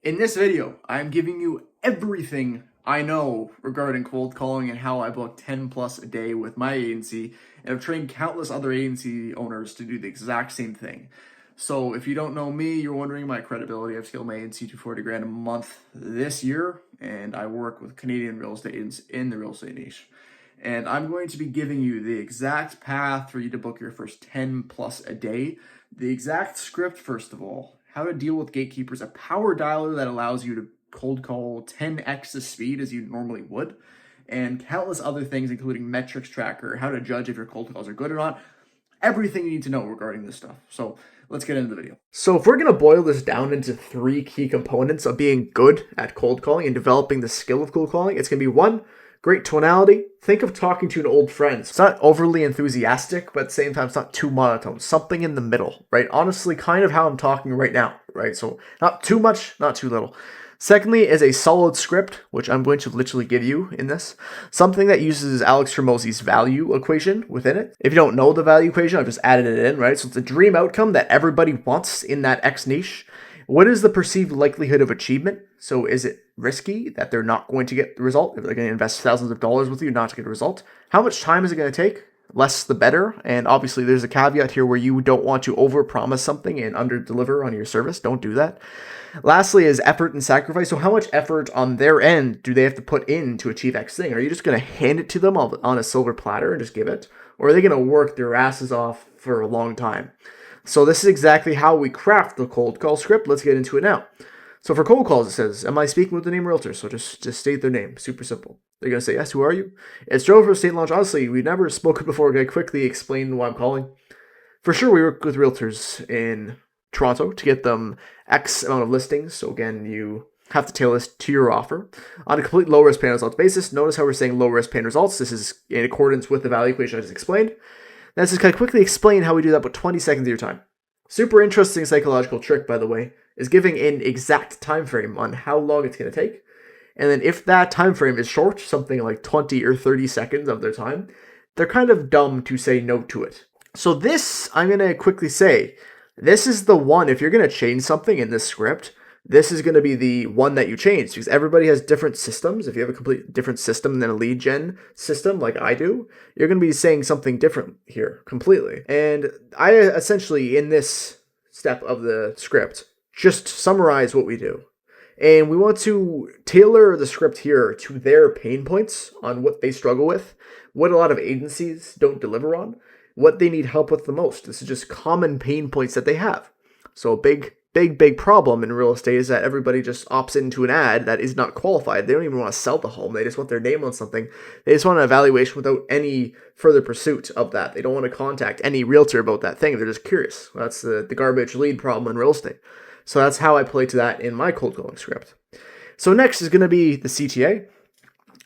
In this video, I'm giving you everything I know regarding cold calling and how I book 10 plus a day with my agency, and I've trained countless other agency owners to do the exact same thing. So if you don't know me, you're wondering my credibility. I've scaled my agency to 40 grand a month this year, and I work with Canadian real estate agents in the real estate niche. And I'm going to be giving you the exact path for you to book your first 10 plus a day, the exact script, first of all, how to deal with gatekeepers, a power dialer that allows you to cold call 10x the speed as you normally would, and countless other things, including metrics tracker, how to judge if your cold calls are good or not, everything you need to know regarding this stuff. So let's get into the video. So if we're going to boil this down into three key components of being good at cold calling and developing the skill of cold calling, it's going to be one, great tonality. Think of talking to an old friend. It's not overly enthusiastic, but at the same time, it's not too monotone. Something in the middle, right? Honestly, kind of how I'm talking right now, right? So not too much, not too little. Secondly is a solid script, which I'm going to literally give you in this. Something that uses Alex Hormozi's value equation within it. If you don't know the value equation, I've just added it in, right? So it's a dream outcome that everybody wants in that X niche. What is the perceived likelihood of achievement? So is it risky that they're not going to get the result? If they're going to invest thousands of dollars with you not to get a result? How much time is it going to take? Less the better. And obviously there's a caveat here where you don't want to overpromise something and underdeliver on your service. Don't do that. Lastly is effort and sacrifice. So how much effort on their end do they have to put in to achieve X thing? Are you just going to hand it to them on a silver platter and just give it? Or are they going to work their asses off for a long time? So this is exactly how we craft the cold call script. Let's get into it now. So for cold calls, it says, am I speaking with the name realtor? So just state their name. Super simple. They're going to say, yes, who are you? It's Joe for State Launch. Honestly, we've never spoken before. I'm going to quickly explain why I'm calling. For sure, we work with realtors in Toronto to get them X amount of listings. So again, you have to tailor this to your offer on a complete low risk paying results basis. Notice how we're saying low risk paying results. This is in accordance with the value equation I just explained. Let's just kind of quickly explain how we do that with 20 seconds of your time. Super interesting psychological trick, by the way, is giving an exact time frame on how long it's going to take. And then if that time frame is short, something like 20 or 30 seconds of their time, they're kind of dumb to say no to it. So this, I'm going to quickly say, this is the one, if you're going to change something in this script, this is going to be the one that you change because everybody has different systems. If you have a complete different system than a lead gen system like I do, you're going to be saying something different here completely. And I essentially, in this step of the script, just summarize what we do. And we want to tailor the script here to their pain points on what they struggle with, what a lot of agencies don't deliver on, what they need help with the most. This is just common pain points that they have. So a big problem in real estate is that everybody just opts into an ad that is not qualified. They don't even want to sell the home. They just want their name on something. They just want an evaluation without any further pursuit of that. They don't want to contact any realtor about that thing. They're just curious. That's the garbage lead problem in real estate. So that's how I play to that in my cold calling script. So next is going to be the CTA.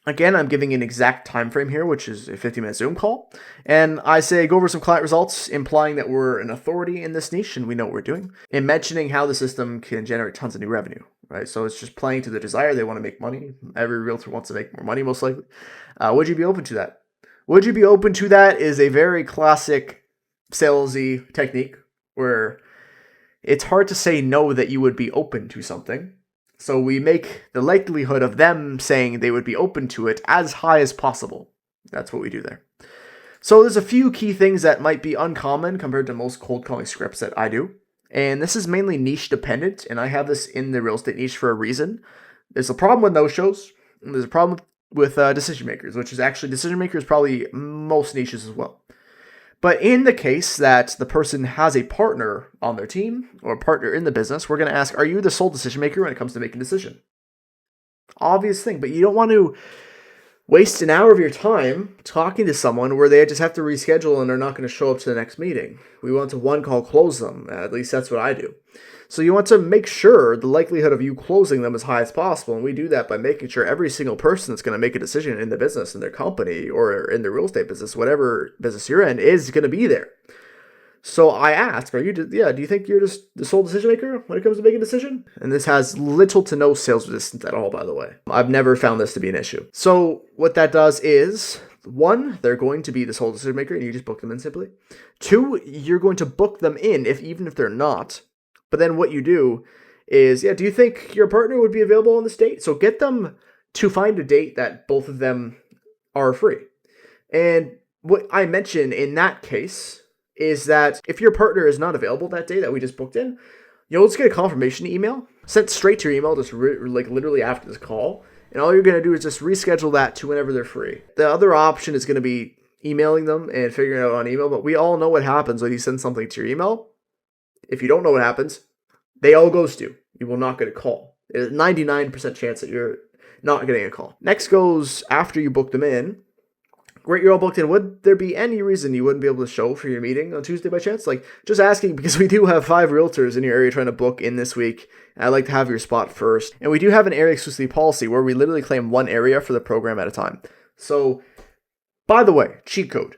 Again, I'm giving an exact time frame here, which is a 50-minute Zoom call. And I say go over some client results, implying that we're an authority in this niche and we know what we're doing, and mentioning how the system can generate tons of new revenue, right? So it's just playing to the desire. They want to make money. Every realtor wants to make more money, most likely. Would you be open to that? Would you be open to that is a very classic salesy technique where it's hard to say no that you would be open to something. So we make the likelihood of them saying they would be open to it as high as possible. That's what we do there. So there's a few key things that might be uncommon compared to most cold calling scripts that I do. And this is mainly niche dependent, and I have this in the real estate niche for a reason. There's a problem with no-shows, and there's a problem with decision makers, which is actually decision makers probably most niches as well. But in the case that the person has a partner on their team or a partner in the business, we're going to ask, are you the sole decision maker when it comes to making a decision? Obvious thing, but you don't want to waste an hour of your time talking to someone where they just have to reschedule and they're not going to show up to the next meeting. We want to one call close them. At least that's what I do. So you want to make sure the likelihood of you closing them as high as possible. And we do that by making sure every single person that's going to make a decision in the business, in their company, or in the real estate business, whatever business you're in, is going to be there. So I ask, do you think you're just the sole decision maker when it comes to making a decision? And this has little to no sales resistance at all, by the way. I've never found this to be an issue. So what that does is, one, they're going to be the sole decision maker and you just book them in simply. Two, you're going to book them in even if they're not. But then what you do is, yeah, do you think your partner would be available on this date? So get them to find a date that both of them are free. And what I mentioned in that case is that if your partner is not available that day that we just booked in, you'll just get a confirmation email sent straight to your email, just like literally after this call. And all you're going to do is just reschedule that to whenever they're free. The other option is going to be emailing them and figuring it out on email. But we all know what happens when you send something to your email. If you don't know what happens, they all ghost you. You will not get a call. There's a 99% chance that you're not getting a call. Next goes after you book them in. Great, you're all booked in. Would there be any reason you wouldn't be able to show for your meeting on Tuesday by chance? Like, just asking because we do have 5 realtors in your area trying to book in this week. I'd like to have your spot first. And we do have an area exclusivity policy where we literally claim one area for the program at a time. So, by the way, cheat code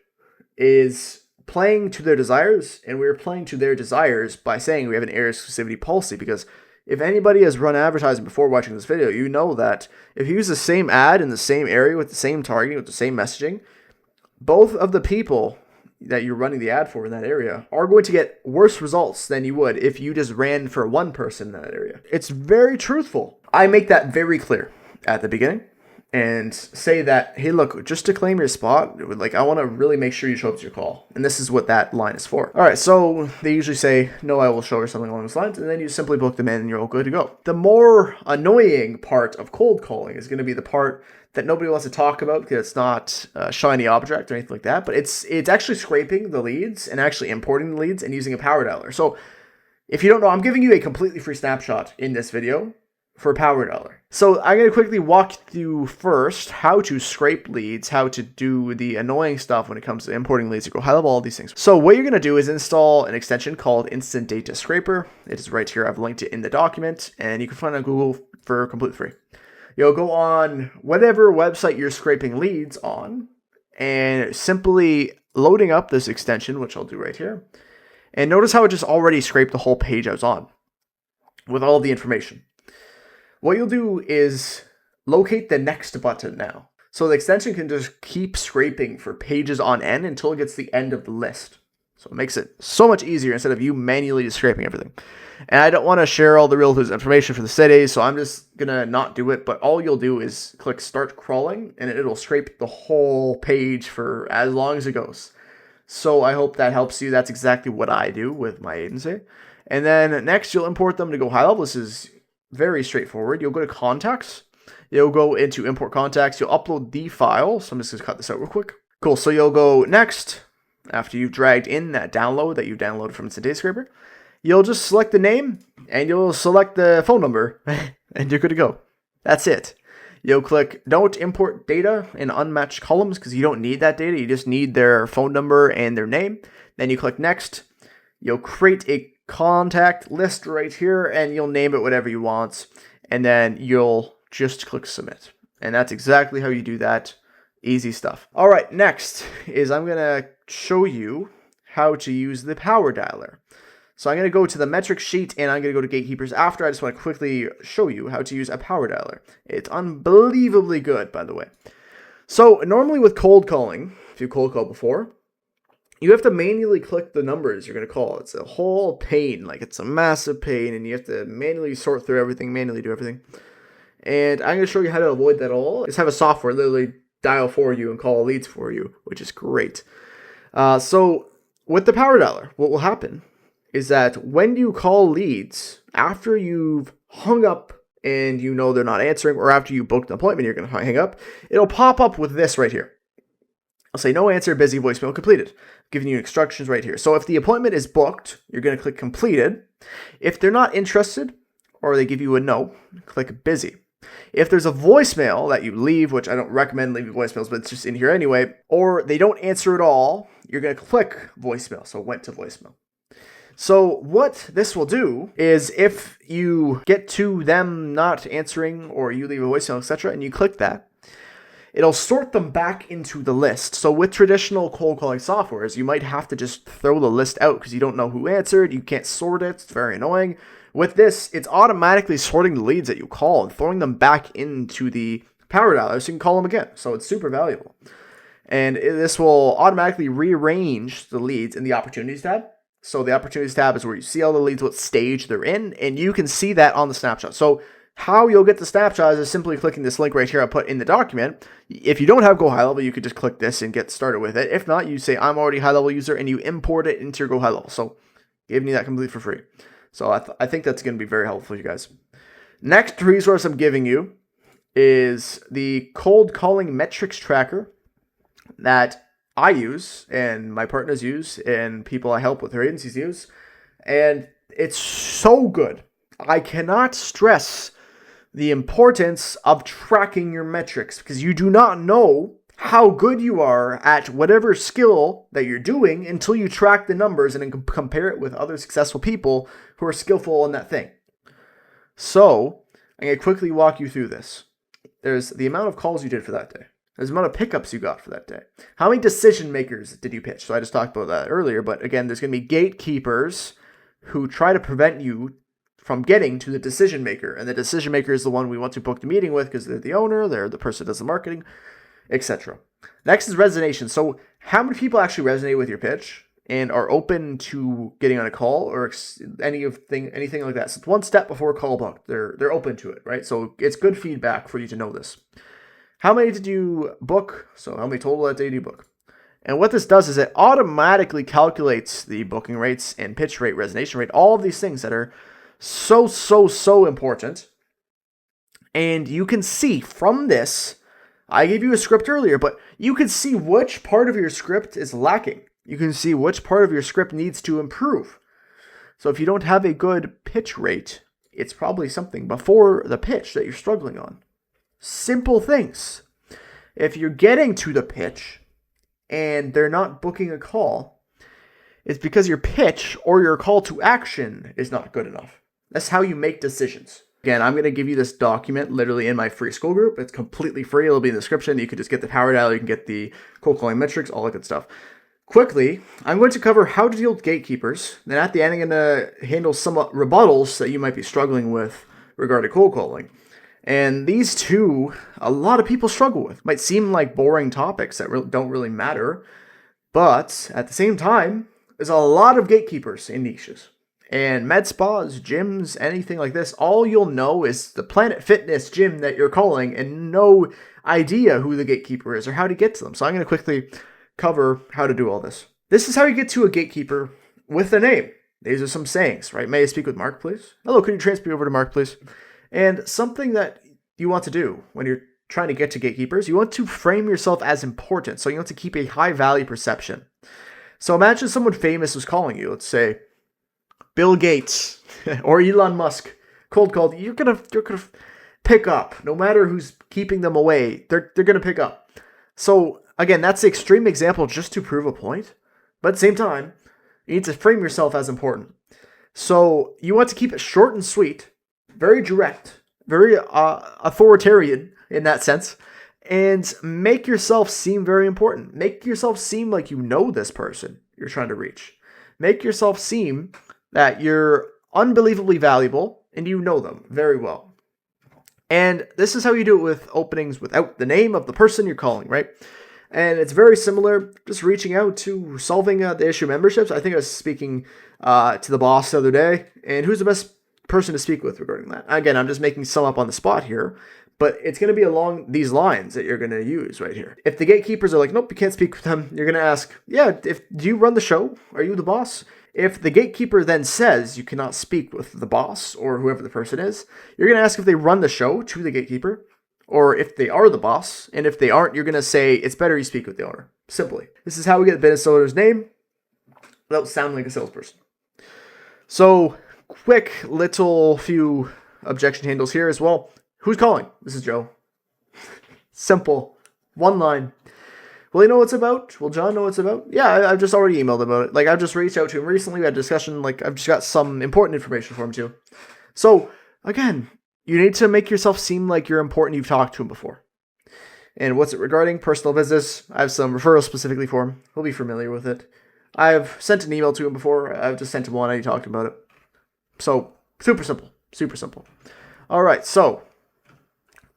is playing to their desires, and we're playing to their desires by saying we have an area exclusivity policy, because if anybody has run advertising before watching this video, you know that if you use the same ad in the same area with the same targeting, with the same messaging, both of the people that you're running the ad for in that area are going to get worse results than you would if you just ran for one person in that area. It's very truthful. I make that very clear at the beginning and say that, hey, look, just to claim your spot, like, I want to really make sure you show up to your call. And this is what that line is for. All right, so they usually say, no, I will show, or something along those lines, and then you simply book them in and you're all good to go. The more annoying part of cold calling is going to be the part that nobody wants to talk about because it's not a shiny object or anything like that, but it's actually scraping the leads and actually importing the leads and using a power dialer. So if you don't know, I'm giving you a completely free snapshot in this video for a power dialer. So I'm going to quickly walk through first how to scrape leads, how to do the annoying stuff when it comes to importing leads, to go high level, all these things. So what you're going to do is install an extension called Instant Data Scraper. It is right here. I've linked it in the document, and you can find it on Google for completely free. You'll go on whatever website you're scraping leads on and simply loading up this extension, which I'll do right here. And notice how it just already scraped the whole page I was on with all the information. What you'll do is locate the next button now. So the extension can just keep scraping for pages on end until it gets to the end of the list. So it makes it so much easier instead of you manually just scraping everything. And I don't want to share all the realtors' information for the cities, so I'm just going to not do it. But all you'll do is click start crawling, and it'll scrape the whole page for as long as it goes. So I hope that helps you. That's exactly what I do with my agency. And then next, you'll import them to go high level. This is very straightforward. You'll go to contacts. You'll go into import contacts. You'll upload the file. So I'm just going to cut this out real quick. Cool. So you'll go next. After you've dragged in that download that you downloaded from Instant Data Scraper, you'll just select the name and you'll select the phone number and you're good to go. That's it. You'll click don't import data in unmatched columns because you don't need that data. You just need their phone number and their name. Then you click next. You'll create a contact list right here and you'll name it whatever you want. And then you'll just click submit. And that's exactly how you do that. Easy stuff. All right, next is I'm going to show you how to use the power dialer. So I'm going to go to the metric sheet and I'm going to go to Gatekeepers after. I just want to quickly show you how to use a power dialer. It's unbelievably good, by the way. So normally with cold calling, if you cold called before, you have to manually click the numbers you're going to call. It's a whole pain, like it's a massive pain, and you have to manually sort through everything, manually do everything. And I'm going to show you how to avoid that all. Just have a software literally dial for you and call leads for you, which is great. So with the power dialer, what will happen is that when you call leads, after you've hung up and you know they're not answering, or after you booked an appointment, you're going to hang up, it'll pop up with this right here. I'll say no answer, busy, voicemail completed. Giving you instructions right here. So if the appointment is booked, you're going to click completed. If they're not interested, or they give you a no, click busy. If there's a voicemail that you leave, which I don't recommend leaving voicemails, but it's just in here anyway, or they don't answer at all, you're going to click voicemail. So went to voicemail. So what this will do is if you get to them not answering or you leave a voicemail, etc., and you click that, it'll sort them back into the list. So with traditional cold calling softwares, you might have to just throw the list out because you don't know who answered. You can't sort it. It's very annoying. With this, it's automatically sorting the leads that you call and throwing them back into the power dialer so you can call them again. So it's super valuable. And this will automatically rearrange the leads in the opportunities tab. So the opportunities tab is where you see all the leads, what stage they're in, and you can see that on the snapshot. So how you'll get the snapshots is simply clicking this link right here I put in the document. If you don't have Go High Level, you could just click this and get started with it. If not, you say I'm already a high level user and you import it into your Go High Level. So giving you that completely for free. So I think that's going to be very helpful for you guys. Next resource I'm giving you is the cold calling metrics tracker that I use and my partners use and people I help with their agencies use. And it's so good. I cannot stress the importance of tracking your metrics because you do not know how good you are at whatever skill that you're doing until you track the numbers and then compare it with other successful people who are skillful in that thing. So I'm going to quickly walk you through this. There's the amount of calls you did for that day. There's the amount of pickups you got for that day. How many decision makers did you pitch? So I just talked about that earlier, but again, there's going to be gatekeepers who try to prevent you from getting to the decision maker. And the decision maker is the one we want to book the meeting with because they're the owner, they're the person that does the marketing, etc. Next is resonation. So how many people actually resonate with your pitch and are open to getting on a call or anything like that? So it's one step before a call book. They're open to it, right? So it's good feedback for you to know this. How many did you book? So how many total that day did you book? And what this does is it automatically calculates the booking rates and pitch rate, resonation rate, all of these things that are so important. And you can see from this, I gave you a script earlier, but you can see which part of your script is lacking. You can see which part of your script needs to improve. So if you don't have a good pitch rate, it's probably something before the pitch that you're struggling on. Simple things. If you're getting to the pitch and they're not booking a call, it's because your pitch or your call to action is not good enough. That's how you make decisions. Again, I'm going to give you this document literally in my free school group. It's completely free. It'll be in the description. You can just get the power dial. You can get the cold calling metrics, all that good stuff. Quickly, I'm going to cover how to deal with gatekeepers. Then at the end, I'm going to handle some rebuttals that you might be struggling with regarding cold calling. And these two, a lot of people struggle with. Might seem like boring topics that don't really matter. But at the same time, there's a lot of gatekeepers in niches. And med spas, gyms, anything like this, all you'll know is the Planet Fitness gym that you're calling and no idea who the gatekeeper is or how to get to them. So I'm going to quickly cover how to do all this. This is how you get to a gatekeeper with a name. These are some sayings, right? May I speak with Mark, please? Hello, could you transfer me over to Mark, please? And something that you want to do when you're trying to get to gatekeepers, you want to frame yourself as important. So you want to keep a high value perception. So imagine someone famous was calling you. Let's say Bill Gates or Elon Musk cold called. You're gonna pick up no matter who's keeping them away. They're gonna pick up. So again, that's the extreme example just to prove a point. But at the same time, you need to frame yourself as important. So you want to keep it short and sweet, very direct, very authoritarian in that sense, and make yourself seem very important. Make yourself seem like you know this person you're trying to reach. Make yourself seem that you're unbelievably valuable and you know them very well. And this is how you do it with openings without the name of the person you're calling, right? And it's very similar, just reaching out to solving the issue of memberships. I think I was speaking to the boss the other day, and who's the best person to speak with regarding that? Again, I'm just making some up on the spot here, but it's going to be along these lines that you're going to use right here. If the gatekeepers are like, nope, you can't speak with them, you're going to ask, do you run the show? Are you the boss? If the gatekeeper then says you cannot speak with the boss or whoever the person is, you're going to ask if they run the show to the gatekeeper or if they are the boss. And if they aren't, you're going to say it's better you speak with the owner. Simply. This is how we get the business owner's name without sounding like a salesperson. So, quick little few objection handles here as well. Who's calling? This is Joe. Simple. One line. Will he know what it's about? Will John know what it's about? Yeah, I've just already emailed about it. Like, I've just reached out to him recently. We had a discussion. Like, I've just got some important information for him, too. So, again, you need to make yourself seem like you're important. You've talked to him before. And what's it regarding? Personal business. I have some referrals specifically for him. He'll be familiar with it. I've sent an email to him before. I've just sent him one. I talked about it. So, super simple. Super simple. All right, so,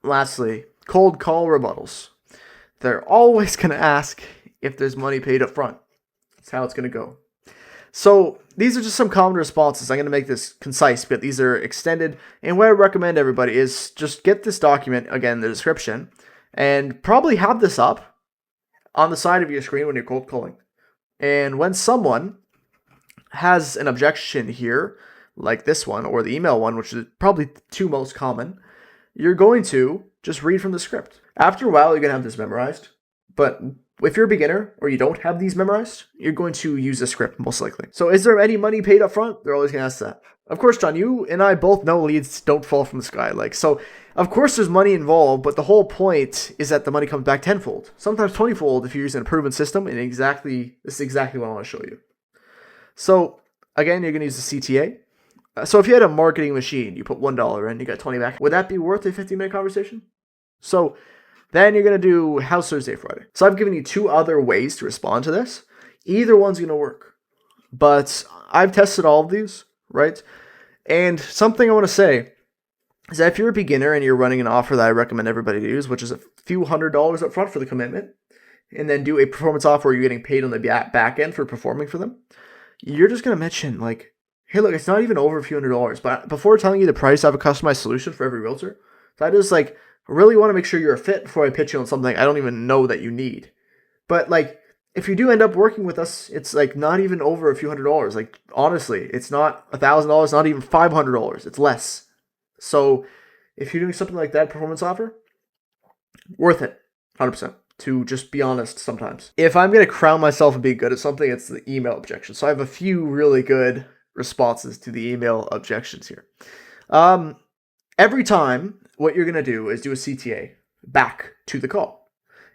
lastly, cold call rebuttals. They're always going to ask if there's money paid up front. That's how it's going to go. So these are just some common responses. I'm going to make this concise, but these are extended. And what I recommend everybody is just get this document, again, in the description, and probably have this up on the side of your screen when you're cold calling. And when someone has an objection here, like this one, or the email one, which is probably the two most common, you're going to just read from the script. After a while, you're going to have this memorized. But if you're a beginner or you don't have these memorized, you're going to use the script most likely. So is there any money paid up front? They're always going to ask that. Of course, John, you and I both know leads don't fall from the sky. So of course there's money involved, but the whole point is that the money comes back tenfold, sometimes 20-fold if you're using a proven system. And this is exactly what I want to show you. So again, you're going to use the CTA. So if you had a marketing machine, you put $1 in, you got 20 back. Would that be worth a 15-minute conversation? So then you're going to do House Thursday, Friday. So I've given you two other ways to respond to this. Either one's going to work. But I've tested all of these, right? And something I want to say is that if you're a beginner and you're running an offer that I recommend everybody to use, which is a few $100s up front for the commitment, and then do a performance offer where you're getting paid on the back end for performing for them, you're just going to mention, like, hey, look, it's not even over a few $100s. But before telling you the price, I have a customized solution for every realtor. So I just, really want to make sure you're a fit before I pitch you on something I don't even know that you need. But, if you do end up working with us, it's, not even over a few $100s. Honestly, it's not $1,000, not even $500. It's less. So if you're doing something like that, performance offer, worth it, 100%. To just be honest sometimes. If I'm going to crown myself and be good at something, it's the email objection. So I have a few really good responses to the email objections here. Every time, what you're going to do is do a CTA back to the call.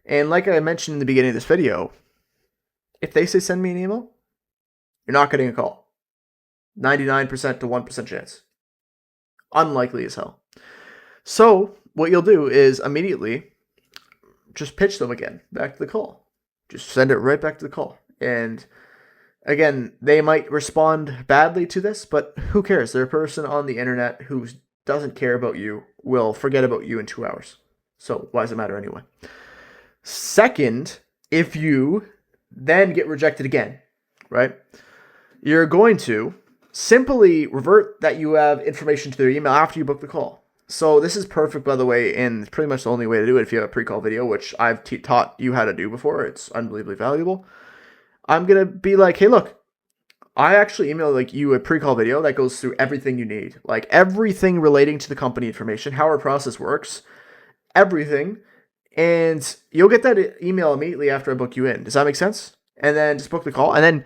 And like I mentioned in the beginning of this video, if they say send me an email, you're not getting a call. 99% to 1% chance. Unlikely as hell. So what you'll do is immediately just pitch them again back to the call. Just send it right back to the call. And again, they might respond badly to this, but who cares? They're a person on the internet who doesn't care about you, will forget about you in 2 hours. So why does it matter anyway? Second, if you then get rejected again, right? You're going to simply revert that you have information to their email after you book the call. So this is perfect, by the way, and pretty much the only way to do it if you have a pre-call video, which I've taught you how to do before. It's unbelievably valuable. I'm going to be like, hey, look, I actually emailed you a pre-call video that goes through everything you need, everything relating to the company information, how our process works, everything. And you'll get that email immediately after I book you in. Does that make sense? And then just book the call. And then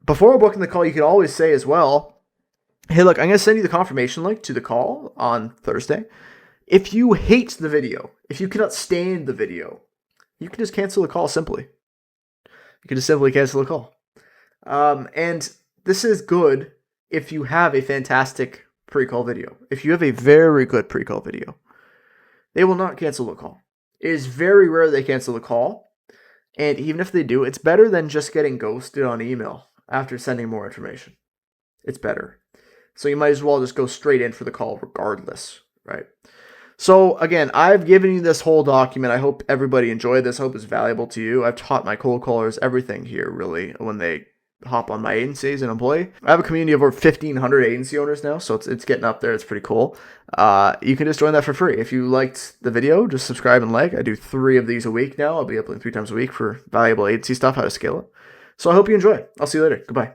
before booking the call, you can always say as well, hey, look, I'm going to send you the confirmation link to the call on Thursday. If you hate the video, if you cannot stand the video, you can just cancel the call simply. You can just simply cancel the call. And this is good if you have a fantastic pre-call video. If you have a very good pre-call video, they will not cancel the call. It is very rare they cancel the call. And even if they do, it's better than just getting ghosted on email after sending more information. It's better. So you might as well just go straight in for the call regardless, right? So again, I've given you this whole document. I hope everybody enjoyed this. I hope it's valuable to you. I've taught my cold callers everything here, really, when they hop on my agency as an employee. I have a community of over 1,500 agency owners now, so it's getting up there. It's pretty cool. You can just join that for free. If you liked the video, just subscribe and like. I do 3 of these a week now. I'll be uploading 3 times a week for valuable agency stuff, how to scale it. So I hope you enjoy. I'll see you later. Goodbye.